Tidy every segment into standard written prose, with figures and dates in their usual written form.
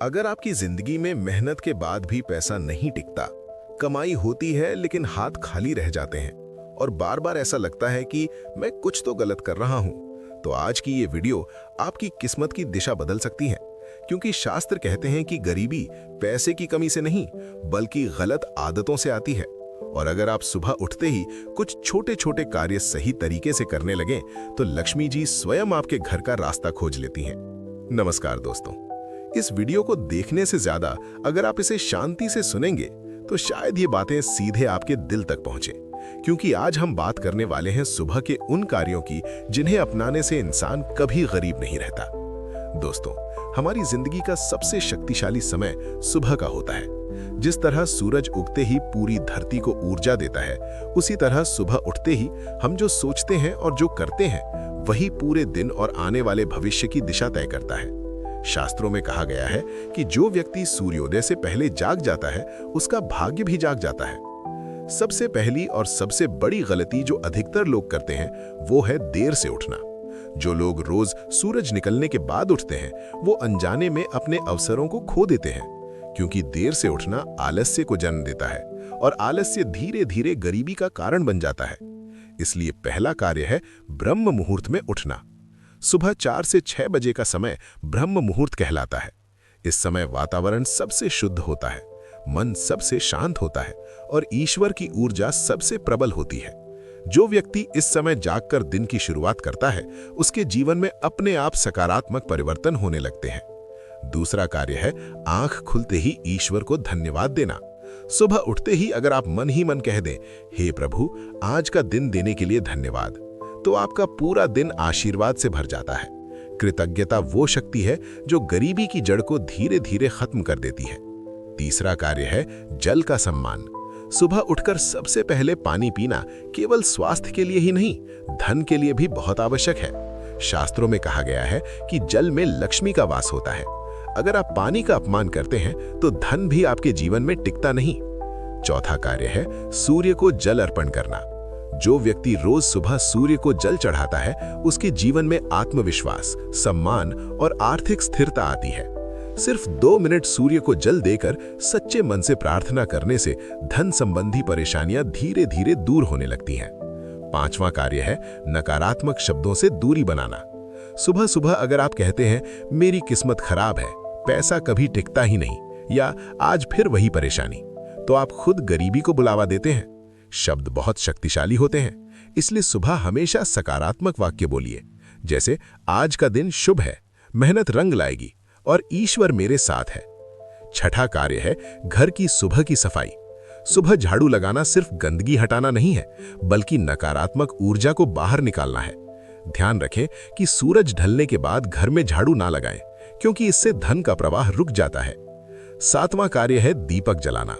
अगर आपकी जिंदगी में मेहनत के बाद भी पैसा नहीं टिकता, कमाई होती है लेकिन हाथ खाली रह जाते हैं और बार बार ऐसा लगता है कि मैं कुछ तो गलत कर रहा हूं, तो आज की ये वीडियो आपकी किस्मत की दिशा बदल सकती है। क्योंकि शास्त्र कहते हैं कि गरीबी पैसे की कमी से नहीं बल्कि गलत आदतों से आती है। और अगर आप सुबह उठते ही कुछ छोटे छोटे कार्य सही तरीके से करने लगें तो लक्ष्मी जी स्वयं आपके घर का रास्ता खोज लेती हैं। नमस्कार दोस्तों, इस वीडियो को देखने से ज्यादा अगर आप इसे शांति से सुनेंगे तो शायद ये बातें सीधे आपके दिल तक पहुंचे, क्योंकि आज हम बात करने वाले हैं सुबह के उन कार्यों की जिन्हें अपनाने से इंसान कभी गरीब नहीं रहता। दोस्तों, हमारी जिंदगी का सबसे शक्तिशाली समय सुबह का होता है। जिस तरह सूरज उगते ही पूरी धरती को ऊर्जा देता है, उसी तरह सुबह उठते ही हम जो सोचते हैं और जो करते हैं वही पूरे दिन और आने वाले भविष्य की दिशा तय करता है। शास्त्रों में कहा गया है कि जो व्यक्ति सूर्योदय से पहले जाग जाता है उसका भाग्य भी जाग जाता है। सबसे पहली और सबसे बड़ी गलती जो अधिकतर लोग करते हैं वो है देर से उठना। जो लोग रोज सूरज निकलने के बाद उठते हैं वो अनजाने में अपने अवसरों को खो देते हैं, क्योंकि देर से उठना आलस्य को जन्म देता है और आलस्य धीरे धीरे गरीबी का कारण बन जाता है। इसलिए पहला कार्य है ब्रह्म मुहूर्त में उठना। सुबह 4 से 6 बजे का समय ब्रह्म मुहूर्त कहलाता है। इस समय वातावरण सबसे शुद्ध होता है, मन सबसे शांत होता है और ईश्वर की ऊर्जा सबसे प्रबल होती है। जो व्यक्ति इस समय जागकर दिन की शुरुआत करता है उसके जीवन में अपने आप सकारात्मक परिवर्तन होने लगते हैं। दूसरा कार्य है आंख खुलते ही ईश्वर को धन्यवाद देना। सुबह उठते ही अगर आप मन ही मन कह दें, हे प्रभु, आज का दिन देने के लिए धन्यवाद, तो आपका पूरा दिन आशीर्वाद से भर जाता है। कृतज्ञता वो शक्ति है जो गरीबी की जड़ को धीरे धीरे खत्म कर देती है। तीसरा कार्य है जल का सम्मान। सुबह उठकर सबसे पहले पानी पीना केवल स्वास्थ्य के लिए ही नहीं, धन के लिए भी बहुत आवश्यक है। शास्त्रों में कहा गया है कि जल में लक्ष्मी का वास होता है। अगर आप पानी का अपमान करते हैं तो धन भी आपके जीवन में टिकता नहीं। चौथा कार्य है सूर्य को जल अर्पण करना। जो व्यक्ति रोज सुबह सूर्य को जल चढ़ाता है उसके जीवन में आत्मविश्वास, सम्मान और आर्थिक स्थिरता आती है। सिर्फ 2 मिनट सूर्य को जल देकर सच्चे मन से प्रार्थना करने से धन संबंधी परेशानियां धीरे धीरे दूर होने लगती हैं। पांचवा कार्य है नकारात्मक शब्दों से दूरी बनाना। सुबह सुबह अगर आप कहते हैं मेरी किस्मत खराब है, पैसा कभी टिकता ही नहीं, या आज फिर वही परेशानी, तो आप खुद गरीबी को बुलावा देते हैं। शब्द बहुत शक्तिशाली होते हैं, इसलिए सुबह हमेशा सकारात्मक वाक्य बोलिए, जैसे आज का दिन शुभ है, मेहनत रंग लाएगी और ईश्वर मेरे साथ है। छठा कार्य है घर की सुबह की सफाई। सुबह झाड़ू लगाना सिर्फ गंदगी हटाना नहीं है बल्कि नकारात्मक ऊर्जा को बाहर निकालना है। ध्यान रखें कि सूरज ढलने के बाद घर में झाड़ू ना लगाएं, क्योंकि इससे धन का प्रवाह रुक जाता है। सातवां कार्य है दीपक जलाना।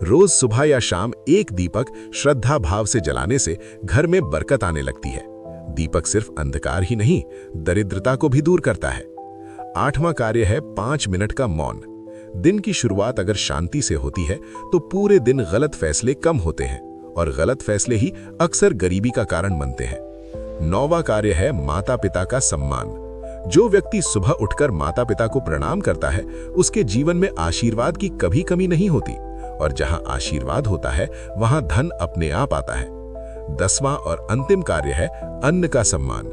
रोज सुबह या शाम एक दीपक श्रद्धा भाव से जलाने से घर में बरकत आने लगती है। दीपक सिर्फ अंधकार ही नहीं, दरिद्रता को भी दूर करता है। आठवां कार्य है 5 मिनट का मौन। दिन की शुरुआत अगर शांति से होती है तो पूरे दिन गलत फैसले कम होते हैं और गलत फैसले ही अक्सर गरीबी का कारण बनते हैं। 9वां कार्य है माता पिता का सम्मान। जो व्यक्ति सुबह उठकर माता पिता को प्रणाम करता है उसके जीवन में आशीर्वाद की कभी कमी नहीं होती, और जहां आशीर्वाद होता है वहां धन अपने आप आता है। 10वां और अंतिम कार्य है अन्न का सम्मान।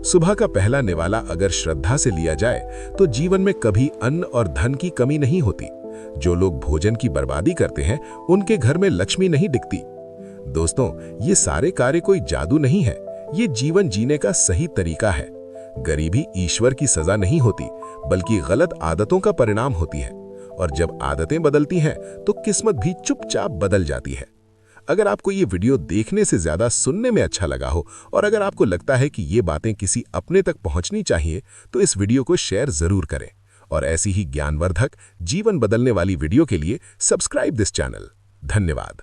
सुबह का पहला निवाला अगर श्रद्धा से लिया जाए तो जीवन में कभी अन्न और धन की कमी नहीं होती। जो लोग भोजन की बर्बादी करते हैं उनके घर में लक्ष्मी नहीं दिखती। दोस्तों, ये सारे कार्य कोई जादू नहीं है, ये जीवन जीने का सही तरीका है। गरीबी ईश्वर की सजा नहीं होती बल्कि गलत आदतों का परिणाम होती है, और जब आदतें बदलती हैं तो किस्मत भी चुपचाप बदल जाती है। अगर आपको ये वीडियो देखने से ज्यादा सुनने में अच्छा लगा हो और अगर आपको लगता है कि ये बातें किसी अपने तक पहुंचनी चाहिए तो इस वीडियो को शेयर जरूर करें, और ऐसी ही ज्ञानवर्धक जीवन बदलने वाली वीडियो के लिए सब्सक्राइब दिस चैनल। धन्यवाद।